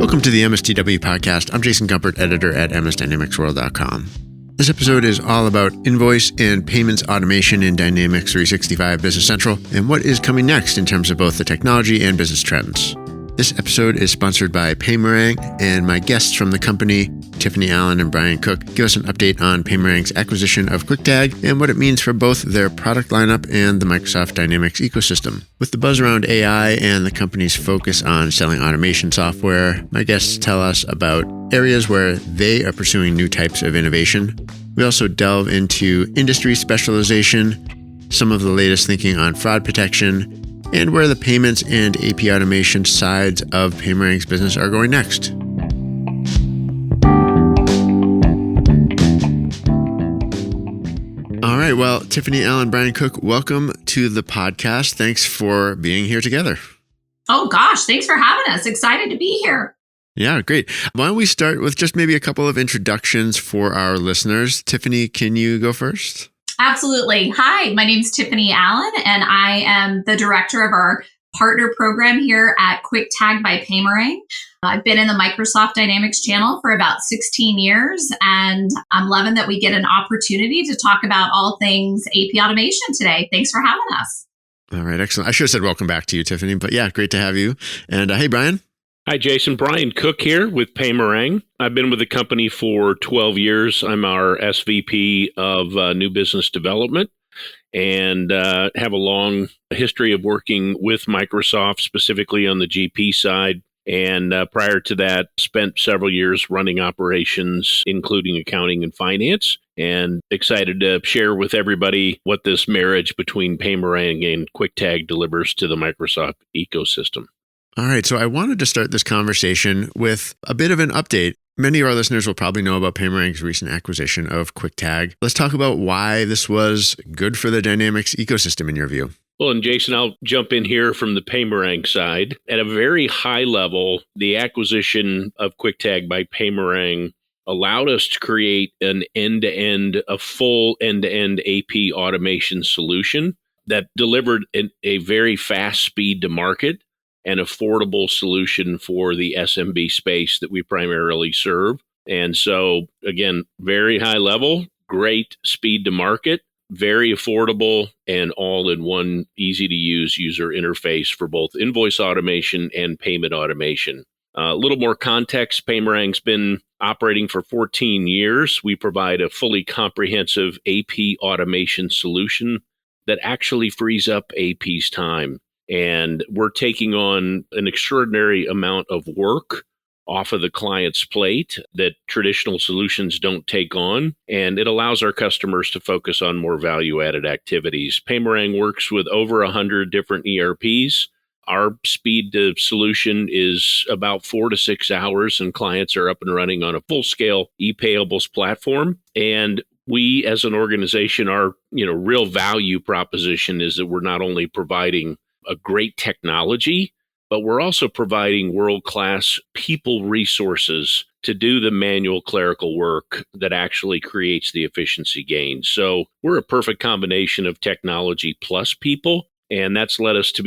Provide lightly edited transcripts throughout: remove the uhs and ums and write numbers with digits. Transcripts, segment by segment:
Welcome to the MSDW podcast. I'm Jason Gumpert, editor at msdynamicsworld.com. This episode is all about invoice and payments automation in Dynamics 365 Business Central and what is coming next in terms of both the technology and business trends. This episode is sponsored by Paymerang, and my guests from the company, Tiffany Allen and Brian Cook, give us an update on Paymerang's acquisition of KwikTag and what it means for both their product lineup and the Microsoft Dynamics ecosystem. With the buzz around AI and the company's focus on selling automation software, my guests tell us about areas where they are pursuing new types of innovation. We also delve into industry specialization, some of the latest thinking on fraud protection, and where the payments and AP automation sides of Paymerang's business are going next. All right, well, Tiffany Allen, Brian Cook, welcome to the podcast. Thanks for being here together. Oh gosh, thanks for having us. Excited to be here. Yeah, great. Why don't we start with just maybe a couple of introductions for our listeners. Tiffany, can you go first? Absolutely. Hi, my name is Tiffany Allen, and I am the director of our partner program here at KwikTag by Paymerang. I've been in the Microsoft Dynamics channel for about 16 years, and I'm loving that we get an opportunity to talk about all things AP automation today. Thanks for having us. All right, excellent. I should have said welcome back to you, Tiffany, but yeah, great to have you. And hey, Brian. Hi, Jason. Brian Cook here with Paymerang. I've been with the company for 12 years. I'm our SVP of New Business Development and have a long history of working with Microsoft, specifically on the GP side. And prior to that, spent several years running operations, including accounting and finance. And excited to share with everybody what this marriage between Paymerang and KwikTag delivers to the Microsoft ecosystem. All right, so I wanted to start this conversation with a bit of an update. Many of our listeners will probably know about Paymerang's recent acquisition of KwikTag. Let's talk about why this was good for the Dynamics ecosystem in your view. Well, and Jason, I'll jump in here from the Paymerang side. At a very high level, the acquisition of KwikTag by Paymerang allowed us to create a full end-to-end AP automation solution that delivered a very fast speed to market, an affordable solution for the SMB space that we primarily serve. And so, again, very high level, great speed to market, very affordable, and all in one easy to use user interface for both invoice automation and payment automation. A little more context, Paymerang's been operating for 14 years. We provide a fully comprehensive AP automation solution that actually frees up AP's time. And we're taking on an extraordinary amount of work off of the client's plate that traditional solutions don't take on. And it allows our customers to focus on more value-added activities. Paymerang works with over 100 different ERPs. Our speed to solution is about 4 to 6 hours, and clients are up and running on a full-scale e-payables platform. And we, as an organization, our real value proposition is that we're not only providing a great technology, but we're also providing world-class people resources to do the manual clerical work that actually creates the efficiency gains. So we're a perfect combination of technology plus people, and that's led us to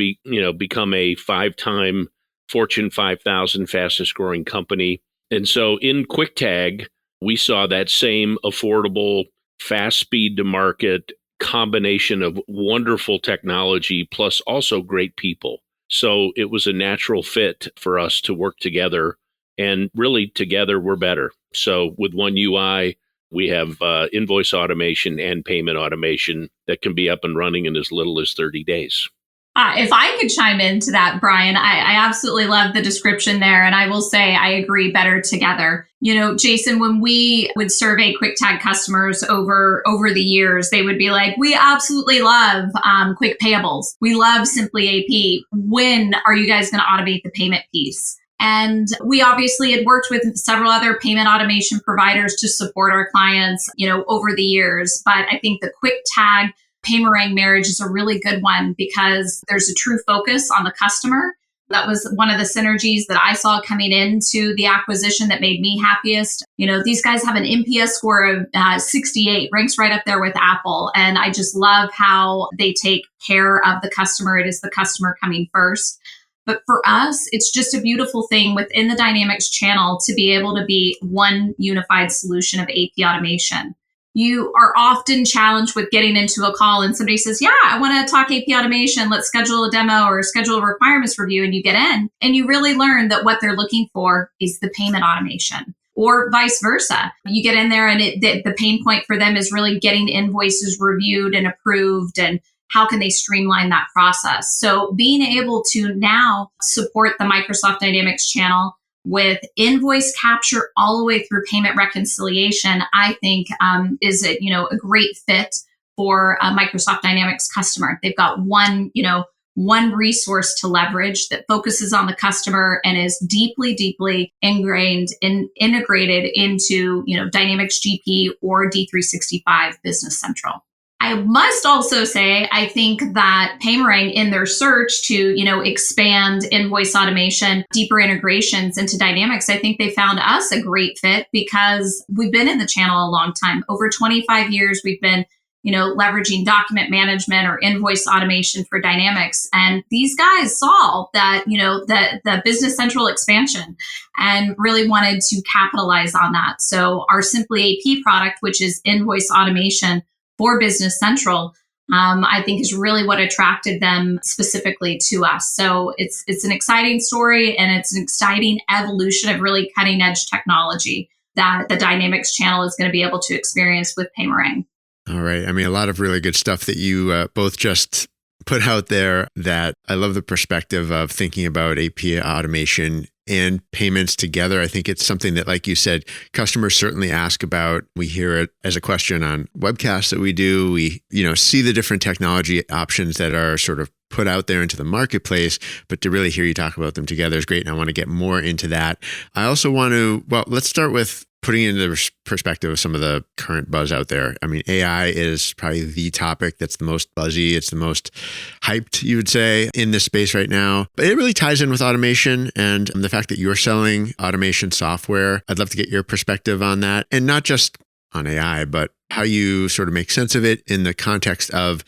become a 5-time Fortune 5000 fastest growing company. And so in KwikTag, we saw that same affordable, fast speed to market combination of wonderful technology plus also great people. So it was a natural fit for us to work together, and really together we're better. So with one UI, we have invoice automation and payment automation that can be up and running in as little as 30 days. If I could chime into that, Brian, I absolutely love the description there. And I will say I agree, better together. Jason, when we would survey KwikTag customers over the years, they would be like, we absolutely love Quick Payables. We love Simply AP. When are you guys going to automate the payment piece? And we obviously had worked with several other payment automation providers to support our clients, over the years. But I think the KwikTag Paymerang marriage is a really good one because there's a true focus on the customer. That was one of the synergies that I saw coming into the acquisition that made me happiest. These guys have an NPS score of 68, ranks right up there with Apple. And I just love how they take care of the customer. It is the customer coming first. But for us, it's just a beautiful thing within the Dynamics channel to be able to be one unified solution of AP automation. You are often challenged with getting into a call and somebody says, yeah, I want to talk AP automation. Let's schedule a demo or schedule a requirements review. And you get in and you really learn that what they're looking for is the payment automation, or vice versa. You get in there and the pain point for them is really getting invoices reviewed and approved, and how can they streamline that process. So being able to now support the Microsoft Dynamics channel with invoice capture all the way through payment reconciliation, I think is a great fit for a Microsoft Dynamics customer. They've got one resource to leverage that focuses on the customer and is deeply, deeply ingrained and integrated into Dynamics GP or D365 Business Central. I must also say, I think that Paymerang, in their search to, expand invoice automation, deeper integrations into Dynamics, I think they found us a great fit because we've been in the channel a long time. Over 25 years, we've been, leveraging document management or invoice automation for Dynamics. And these guys saw that, the Business Central expansion and really wanted to capitalize on that. So our Simply AP product, which is invoice automation for Business Central, I think is really what attracted them specifically to us. So it's an exciting story, and it's an exciting evolution of really cutting edge technology that the Dynamics channel is going to be able to experience with Paymerang. All right. I mean, a lot of really good stuff that you both just put out there. That I love the perspective of thinking about AP automation and payments together. I think it's something that, like you said, customers certainly ask about. We hear it as a question on webcasts that we do. We, see the different technology options that are sort of put out there into the marketplace, but to really hear you talk about them together is great. And I want to get more into that. I also want to, let's start with putting into the perspective of some of the current buzz out there. I mean, AI is probably the topic that's the most buzzy. It's the most hyped, you would say, in this space right now. But it really ties in with automation and the fact that you're selling automation software. I'd love to get your perspective on that, and not just on AI, but how you sort of make sense of it in the context of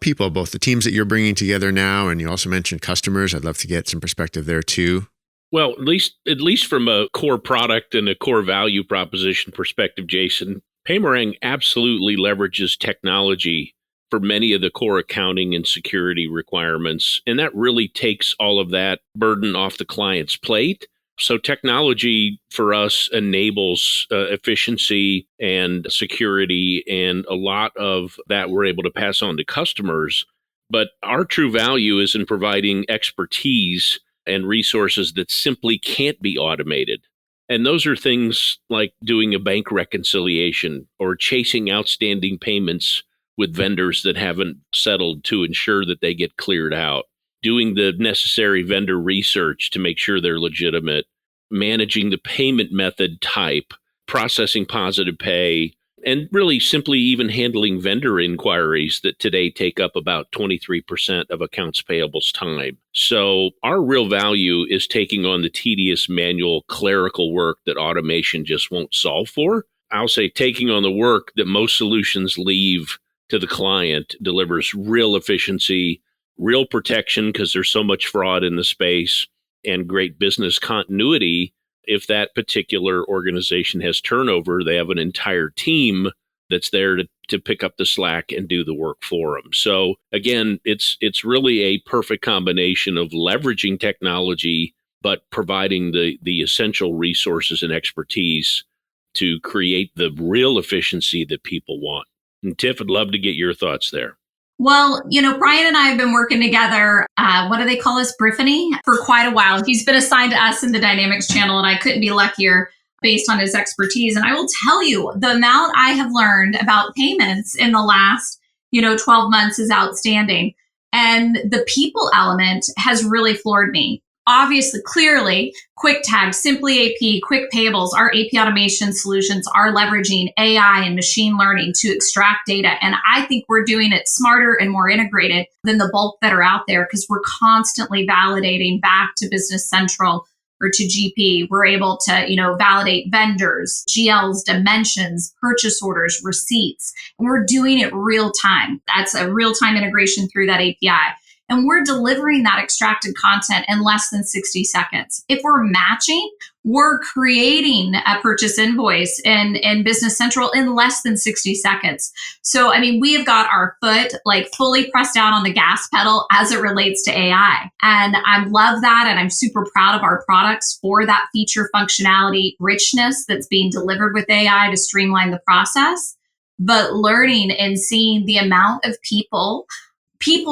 people, both the teams that you're bringing together now, and you also mentioned customers. I'd love to get some perspective there too. Well, at least from a core product and a core value proposition perspective, Jason, Paymerang absolutely leverages technology for many of the core accounting and security requirements. And that really takes all of that burden off the client's plate. So technology for us enables efficiency and security, and a lot of that we're able to pass on to customers. But our true value is in providing expertise and resources that simply can't be automated. And those are things like doing a bank reconciliation or chasing outstanding payments with vendors that haven't settled to ensure that they get cleared out, doing the necessary vendor research to make sure they're legitimate, managing the payment method type, processing positive pay, and really simply even handling vendor inquiries that today take up about 23% of accounts payable's time. So our real value is taking on the tedious manual clerical work that automation just won't solve for. I'll say taking on the work that most solutions leave to the client delivers real efficiency, real protection, because there's so much fraud in the space, and great business continuity. If that particular organization has turnover, they have an entire team that's there to pick up the slack and do the work for them. So again, it's really a perfect combination of leveraging technology, but providing the essential resources and expertise to create the real efficiency that people want. And Tiff, I'd love to get your thoughts there. Well, Brian and I have been working together, what do they call us, Briffany, for quite a while. He's been assigned to us in the Dynamics channel, and I couldn't be luckier based on his expertise. And I will tell you, the amount I have learned about payments in the last, 12 months is outstanding. And the people element has really floored me. Obviously, clearly, KwikTag, Simply AP, Quick Payables, our AP automation solutions are leveraging AI and machine learning to extract data. And I think we're doing it smarter and more integrated than the bulk that are out there, because we're constantly validating back to Business Central or to GP. We're able to, validate vendors, GLs, dimensions, purchase orders, receipts. And we're doing it real time. That's a real time integration through that API. And we're delivering that extracted content in less than 60 seconds. If we're matching, we're creating a purchase invoice in Business Central in less than 60 seconds. So, I mean, we have got our foot like fully pressed down on the gas pedal as it relates to AI. And I love that. And I'm super proud of our products for that feature functionality richness that's being delivered with AI to streamline the process. But learning and seeing the amount of people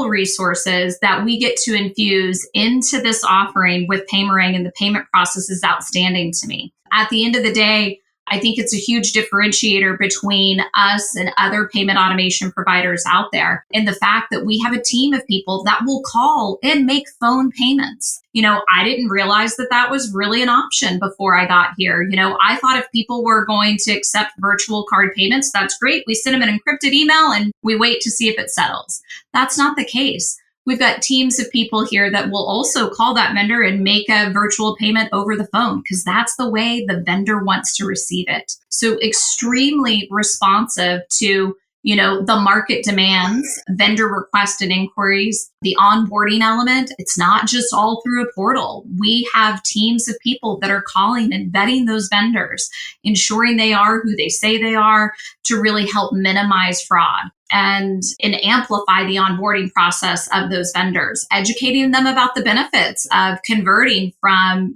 resources that we get to infuse into this offering with Paymerang and the payment process is outstanding to me. At the end of the day, I think it's a huge differentiator between us and other payment automation providers out there. And the fact that we have a team of people that will call and make phone payments. I didn't realize that that was really an option before I got here. I thought if people were going to accept virtual card payments, that's great. We send them an encrypted email and we wait to see if it settles. That's not the case. We've got teams of people here that will also call that vendor and make a virtual payment over the phone because that's the way the vendor wants to receive it. So extremely responsive to, the market demands, vendor requests and inquiries, the onboarding element. It's not just all through a portal. We have teams of people that are calling and vetting those vendors, ensuring they are who they say they are to really help minimize fraud and amplify the onboarding process of those vendors, educating them about the benefits of converting from,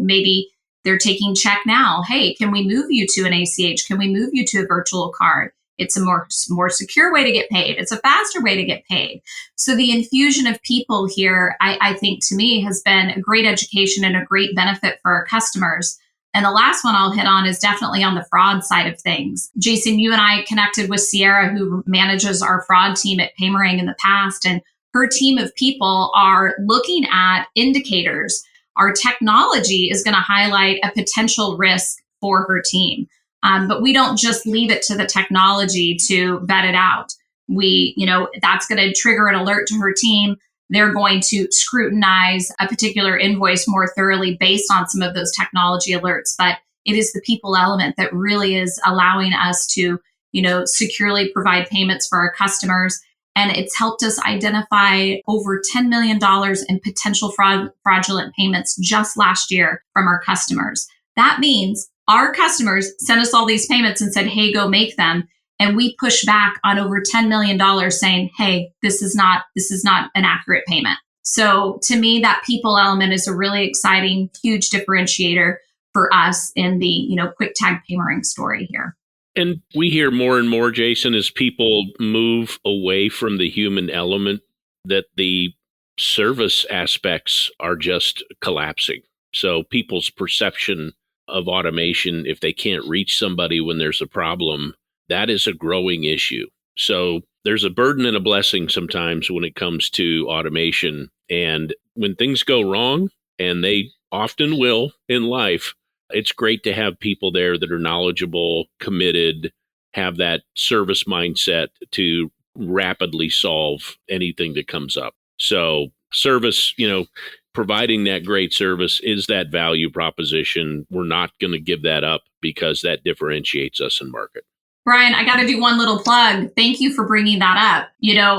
maybe they're taking check now. Hey, can we move you to an ACH? Can we move you to a virtual card? It's a more secure way to get paid. It's a faster way to get paid. So the infusion of people here, I think to me has been a great education and a great benefit for our customers. And the last one I'll hit on is definitely on the fraud side of things. Jason, you and I connected with Sierra, who manages our fraud team at Paymerang in the past, and her team of people are looking at indicators. Our technology is going to highlight a potential risk for her team. But we don't just leave it to the technology to vet it out. That's going to trigger an alert to her team. They're going to scrutinize a particular invoice more thoroughly based on some of those technology alerts. But it is the people element that really is allowing us to, securely provide payments for our customers. And it's helped us identify over $10 million in potential fraudulent payments just last year from our customers. That means our customers sent us all these payments and said, hey, go make them. And we push back on over $10 million saying, hey, this is not an accurate payment. So to me, that people element is a really exciting, huge differentiator for us in the, KwikTag Paymerang story here. And we hear more and more, Jason, as people move away from the human element, that the service aspects are just collapsing. So people's perception of automation, if they can't reach somebody when there's a problem, that is a growing issue. So there's a burden and a blessing sometimes when it comes to automation. And when things go wrong, and they often will in life, it's great to have people there that are knowledgeable, committed, have that service mindset to rapidly solve anything that comes up. So service, providing that great service is that value proposition. We're not going to give that up because that differentiates us in market. Brian, I got to do one little plug. Thank you for bringing that up.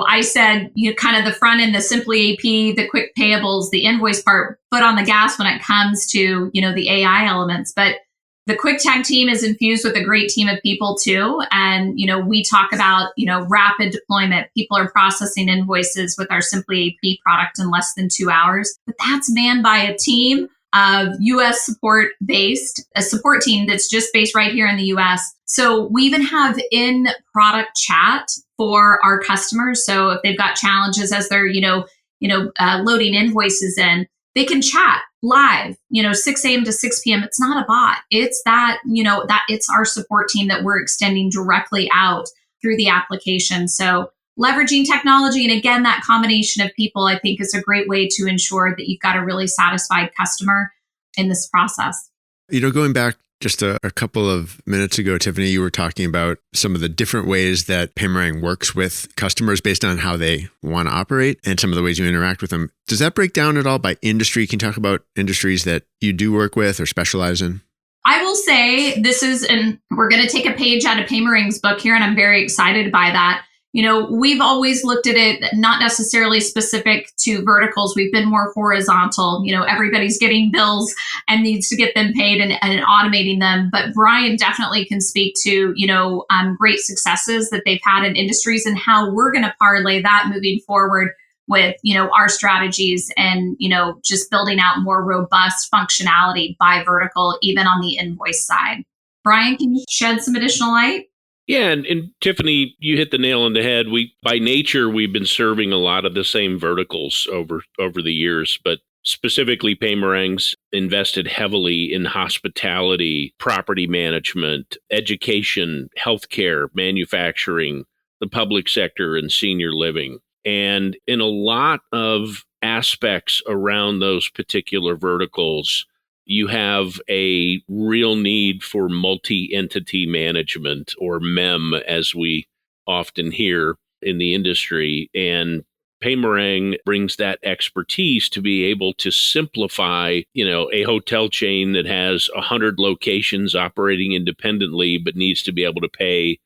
I said, kind of the front end, the Simply AP, the quick payables, the invoice part, foot on the gas when it comes to, the AI elements. But the KwikTag team is infused with a great team of people too. And, we talk about, rapid deployment. People are processing invoices with our Simply AP product in less than 2 hours. But that's manned by a team of US a support team that's just based right here in the US. So we even have in-product chat for our customers. So if they've got challenges as they're, loading invoices in, they can chat live, 6 a.m. to 6 p.m. It's not a bot. It's that it's our support team that we're extending directly out through the application. So leveraging technology, and again, that combination of people, I think, is a great way to ensure that you've got a really satisfied customer in this process. Going back just a couple of minutes ago, Tiffany, you were talking about some of the different ways that Paymerang works with customers based on how they want to operate and some of the ways you interact with them. Does that break down at all by industry? Can you talk about industries that you do work with or specialize in? I will say we're going to take a page out of Paymerang's book here, and I'm very excited by that. We've always looked at it not necessarily specific to verticals. We've been more horizontal. Everybody's getting bills and needs to get them paid and automating them. But Brian definitely can speak to, great successes that they've had in industries and how we're going to parlay that moving forward with, our strategies and, just building out more robust functionality by vertical, even on the invoice side. Brian, can you shed some additional light? Yeah, and Tiffany, you hit the nail on the head. By nature, we've been serving a lot of the same verticals over the years, but specifically Paymerang's invested heavily in hospitality, property management, education, healthcare, manufacturing, the public sector, and senior living. And in a lot of aspects around those particular verticals, you have a real need for multi-entity management, or MEM, as we often hear in the industry. And Paymerang brings that expertise to be able to simplify, a hotel chain that has 100 locations operating independently, but needs to be able to pay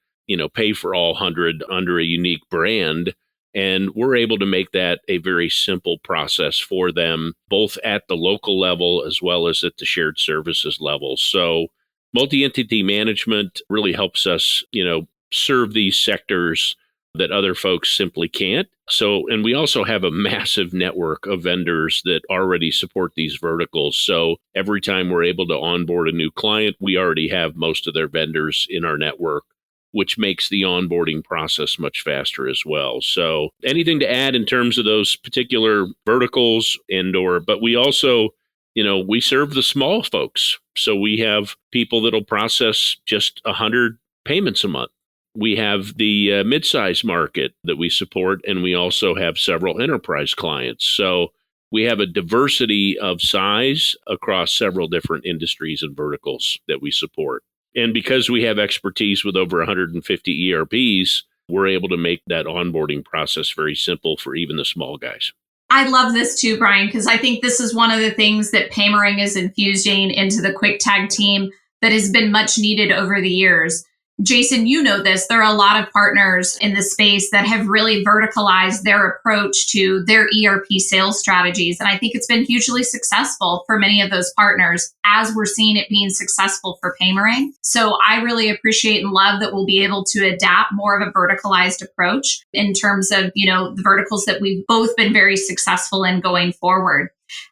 for all 100 under a unique brand. And we're able to make that a very simple process for them, both at the local level as well as at the shared services level. So multi-entity management really helps us, serve these sectors that other folks simply can't. So, and we also have a massive network of vendors that already support these verticals. So every time we're able to onboard a new client, we already have most of their vendors in our network, which makes the onboarding process much faster as well. So anything to add in terms of those particular verticals but we also, we serve the small folks. So we have people that'll process just 100 payments a month. We have the mid-size market that we support, and we also have several enterprise clients. So we have a diversity of size across several different industries and verticals that we support. And because we have expertise with over 150 ERPs, we're able to make that onboarding process very simple for even the small guys. I love this too, Brian, because I think this is one of the things that Paymerang is infusing into the KwikTag team that has been much needed over the years. Jason, you know this. There are a lot of partners in the space that have really verticalized their approach to their ERP sales strategies. And I think it's been hugely successful for many of those partners, as we're seeing it being successful for Paymerang. So I really appreciate and love that we'll be able to adapt more of a verticalized approach in terms of, the verticals that we've both been very successful in going forward.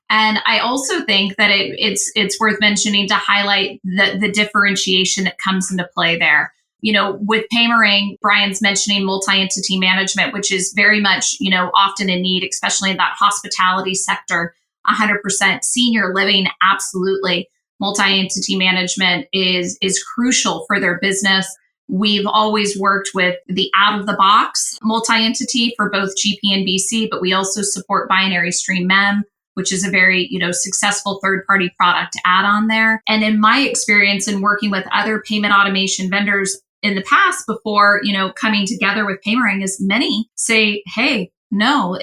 And I also think that it's worth mentioning to highlight the differentiation that comes into play there. With Paymerang, Brian's mentioning multi-entity management, which is very much, often in need, especially in that hospitality sector, 100% senior living, absolutely. Multi-entity management is crucial for their business. We've always worked with the out-of-the-box multi-entity for both GP and BC, but we also support binary stream MEM, which is a very, successful third-party product to add on there. And in my experience in working with other payment automation vendors in the past before, coming together with Paymerang, is many say, hey, no,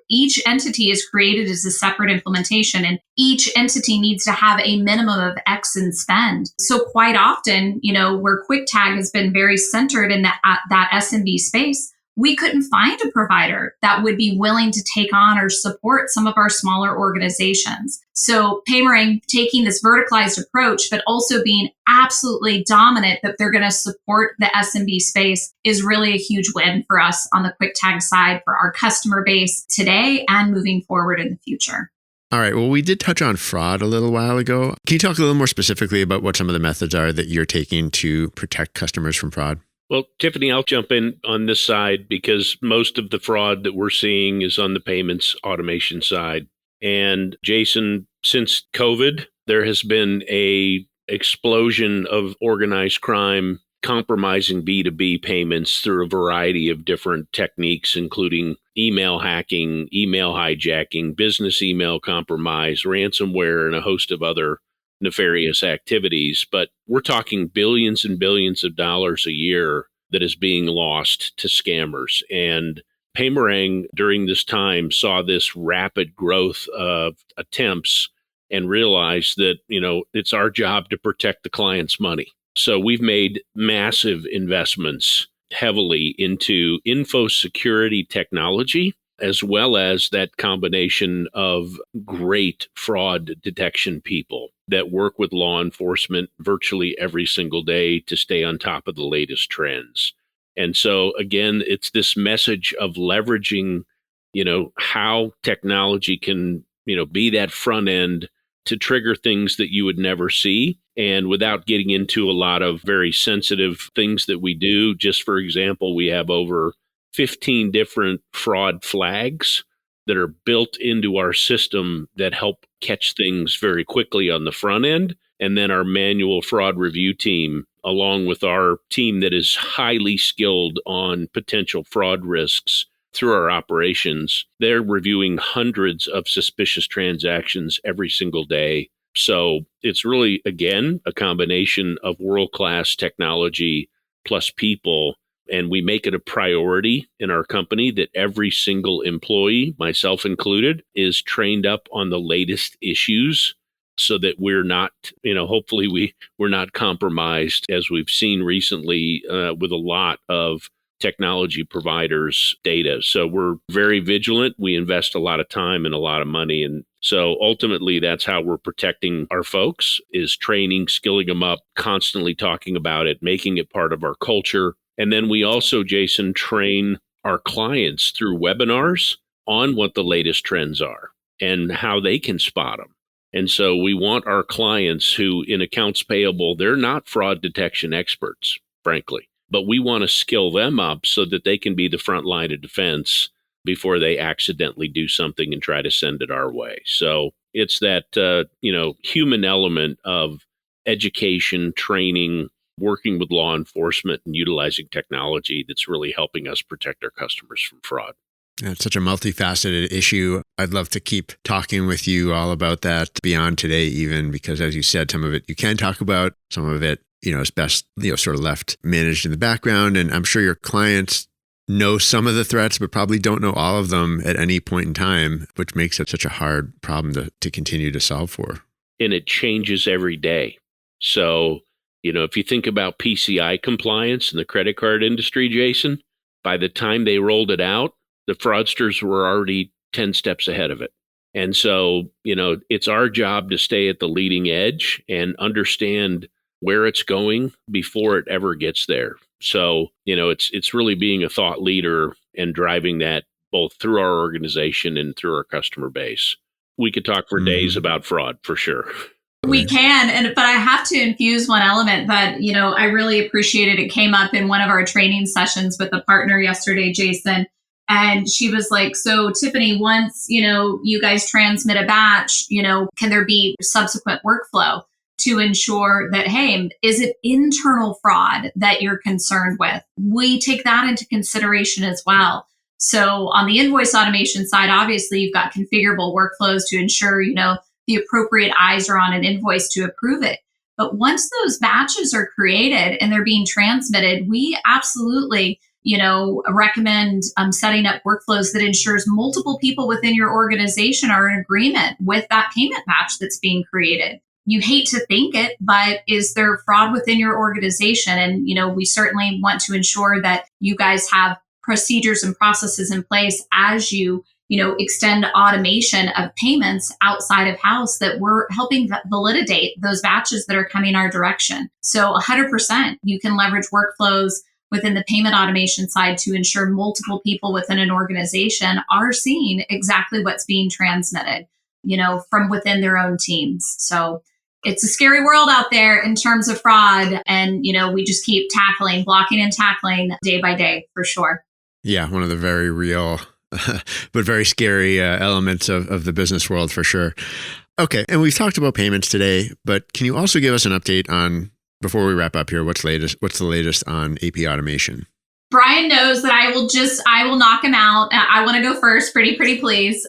each entity is created as a separate implementation, and each entity needs to have a minimum of X in spend. So quite often, where KwikTag has been very centered in that SMB space, we couldn't find a provider that would be willing to take on or support some of our smaller organizations. So Paymerang taking this verticalized approach, but also being absolutely dominant that they're going to support the SMB space, is really a huge win for us on the KwikTag side for our customer base today and moving forward in the future. All right. Well, we did touch on fraud a little while ago. Can you talk a little more specifically about what some of the methods are that you're taking to protect customers from fraud? Well, Tiffany, I'll jump in on this side because most of the fraud that we're seeing is on the payments automation side. And Jason, since COVID, there has been a explosion of organized crime compromising B2B payments through a variety of different techniques, including email hacking, email hijacking, business email compromise, ransomware, and a host of other nefarious activities. But we're talking billions and billions of dollars a year that is being lost to scammers. And Paymerang during this time saw this rapid growth of attempts and realized that, it's our job to protect the client's money. So we've made massive investments heavily into info security technology, as well as that combination of great fraud detection people that work with law enforcement virtually every single day to stay on top of the latest trends. And so, again, it's this message of leveraging, how technology can, be that front end to trigger things that you would never see. And without getting into a lot of very sensitive things that we do, just for example, we have over 15 different fraud flags that are built into our system that help catch things very quickly on the front end. And then our manual fraud review team, along with our team that is highly skilled on potential fraud risks through our operations, they're reviewing hundreds of suspicious transactions every single day. So it's really, again, a combination of world-class technology plus people. And we make it a priority in our company that every single employee, myself included, is trained up on the latest issues so that we're not, hopefully we're not compromised, as we've seen recently with a lot of technology providers' data. So we're very vigilant. We invest a lot of time and a lot of money. And so ultimately, that's how we're protecting our folks, is training, skilling them up, constantly talking about it, making it part of our culture. And then we also, Jason, train our clients through webinars on what the latest trends are and how they can spot them. And so we want our clients who, in accounts payable, they're not fraud detection experts, frankly, but we want to skill them up so that they can be the front line of defense before they accidentally do something and try to send it our way. So it's that, human element of education, training, working with law enforcement and utilizing technology that's really helping us protect our customers from fraud. It's such a multifaceted issue. I'd love to keep talking with you all about that beyond today, even because, as you said, some of it you can talk about, some of it, is best, sort of left managed in the background. And I'm sure your clients know some of the threats, but probably don't know all of them at any point in time, which makes it such a hard problem to continue to solve for. And it changes every day. So, if you think about PCI compliance in the credit card industry, Jason, by the time they rolled it out, the fraudsters were already 10 steps ahead of it. And so, it's our job to stay at the leading edge and understand where it's going before it ever gets there. So, it's really being a thought leader and driving that both through our organization and through our customer base. We could talk for days about fraud, for sure. We can, but I have to infuse one element that, I really appreciated. It came up in one of our training sessions with a partner yesterday, Jason. And she was like, so Tiffany, once, you guys transmit a batch, can there be subsequent workflow to ensure that, hey, is it internal fraud that you're concerned with? We take that into consideration as well. So on the invoice automation side, obviously you've got configurable workflows to ensure, the appropriate eyes are on an invoice to approve it. But once those batches are created and they're being transmitted, we absolutely, recommend setting up workflows that ensures multiple people within your organization are in agreement with that payment batch that's being created. You hate to think it, but is there fraud within your organization? And, we certainly want to ensure that you guys have procedures and processes in place as you extend automation of payments outside of house, that we're helping validate those batches that are coming our direction. So 100%, you can leverage workflows within the payment automation side to ensure multiple people within an organization are seeing exactly what's being transmitted, from within their own teams. So it's a scary world out there in terms of fraud. And, we just keep blocking and tackling day by day, for sure. Yeah, one of the very real but very scary elements of the business world, for sure. Okay, and we've talked about payments today, but can you also give us an update on, before we wrap up here, what's the latest on AP automation? Brian knows that I will knock him out. I want to go first, pretty please.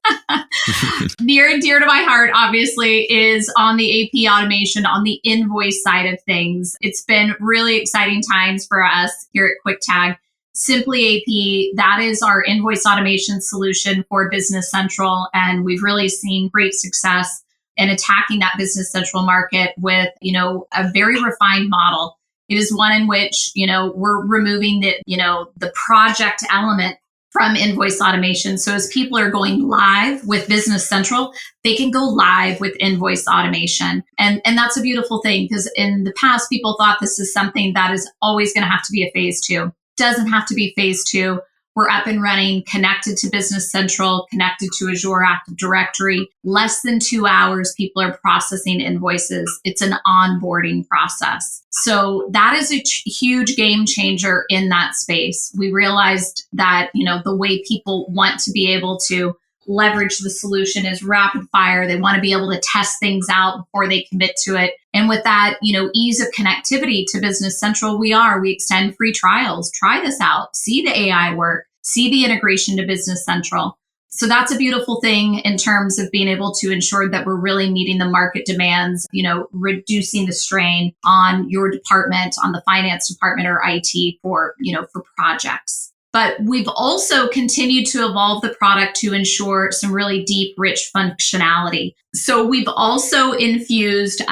Near and dear to my heart, obviously, is on the AP automation, on the invoice side of things. It's been really exciting times for us here at KwikTag. Simply AP, that is our invoice automation solution for Business Central. And we've really seen great success in attacking that Business Central market with, a very refined model. It is one in which, we're removing the project element from invoice automation. So as people are going live with Business Central, they can go live with invoice automation. And that's a beautiful thing, because in the past, people thought this is something that is always going to have to be a phase 2. Doesn't have to be phase 2. We're up and running, connected to Business Central, connected to Azure Active Directory. Less than 2 hours, people are processing invoices. It's an onboarding process. So that is a huge game changer in that space. We realized that, the way people want to be able to leverage the solution is rapid fire. They want to be able to test things out before they commit to it. And with that, ease of connectivity to Business Central, we extend free trials. Try this out. See the AI work. See the integration to Business Central. So that's a beautiful thing in terms of being able to ensure that we're really meeting the market demands, reducing the strain on your department, on the finance department or IT for projects. But we've also continued to evolve the product to ensure some really deep, rich functionality. So we've also infused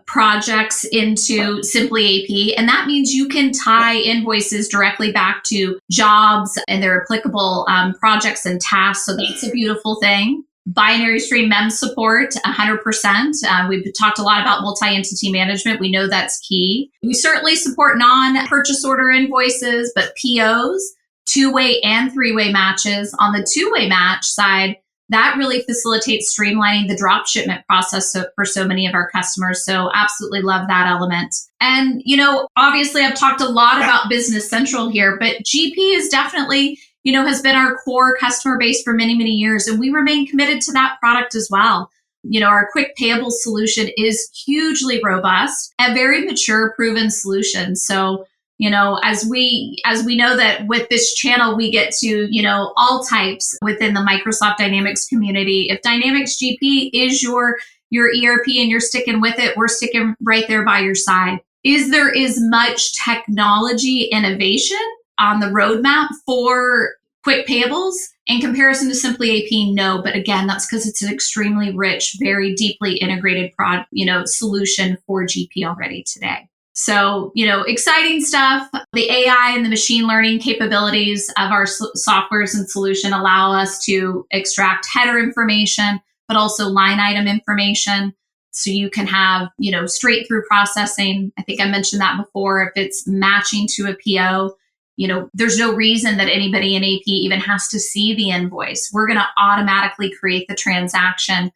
projects into Simply AP, and that means you can tie invoices directly back to jobs and their applicable projects and tasks. So that's a beautiful thing. Binary stream MEM support, 100%. We've talked a lot about multi-entity management. We know that's key. We certainly support non-purchase order invoices, but POs, 2-way and 3-way matches. On the 2-way match side, that really facilitates streamlining the drop shipment process for so many of our customers. So absolutely love that element. And, obviously I've talked a lot about Business Central here, but GP is definitely, has been our core customer base for many, many years. And we remain committed to that product as well. Our quick payables solution is hugely robust, a very mature, proven solution. So, as we know that with this channel, we get to, all types within the Microsoft Dynamics community. If Dynamics GP is your ERP and you're sticking with it, we're sticking right there by your side. Is there as much technology innovation on the roadmap for quick payables in comparison to Simply AP? No, but again, that's because it's an extremely rich, very deeply integrated solution for GP already today. So, exciting stuff. The AI and the machine learning capabilities of our softwares and solution allow us to extract header information, but also line item information. So you can have, straight through processing. I think I mentioned that before. If it's matching to a PO, there's no reason that anybody in AP even has to see the invoice. We're going to automatically create the transaction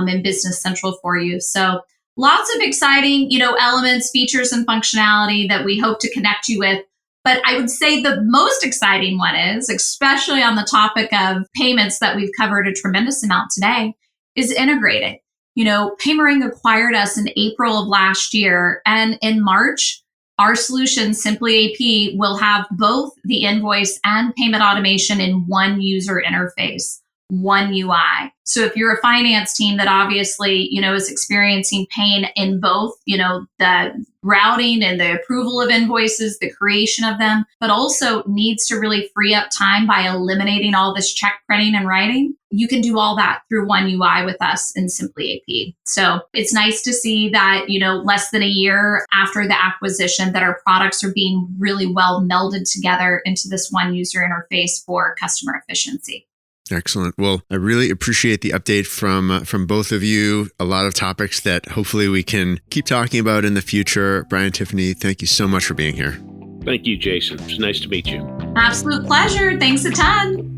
in Business Central for you. So lots of exciting, elements, features, and functionality that we hope to connect you with. But I would say the most exciting one is, especially on the topic of payments that we've covered a tremendous amount today, is integrated. Paymerang acquired us in April of last year. And in March, our solution, Simply AP, will have both the invoice and payment automation in one user interface, one UI. So if you're a finance team that obviously, is experiencing pain in both, the routing and the approval of invoices, the creation of them, but also needs to really free up time by eliminating all this check printing and writing, you can do all that through one UI with us in Simply AP. So it's nice to see that, less than a year after the acquisition, that our products are being really well melded together into this one user interface for customer efficiency. Excellent. Well, I really appreciate the update from both of you. A lot of topics that hopefully we can keep talking about in the future. Brian, Tiffany, thank you so much for being here. Thank you, Jason. It's nice to meet you. Absolute pleasure. Thanks a ton.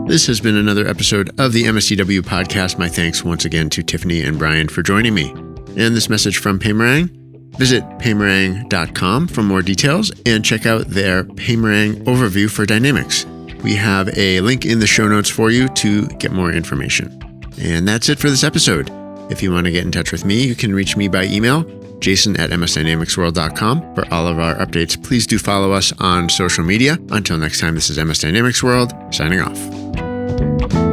This has been another episode of the MSDW podcast. My thanks once again to Tiffany and Brian for joining me. And this message from Paymerang. Visit Paymerang.com for more details and check out their Paymerang overview for Dynamics. We have a link in the show notes for you to get more information. And that's it for this episode. If you want to get in touch with me, you can reach me by email, jason@msdynamicsworld.com. For all of our updates, please do follow us on social media. Until next time, this is MS Dynamics World, signing off.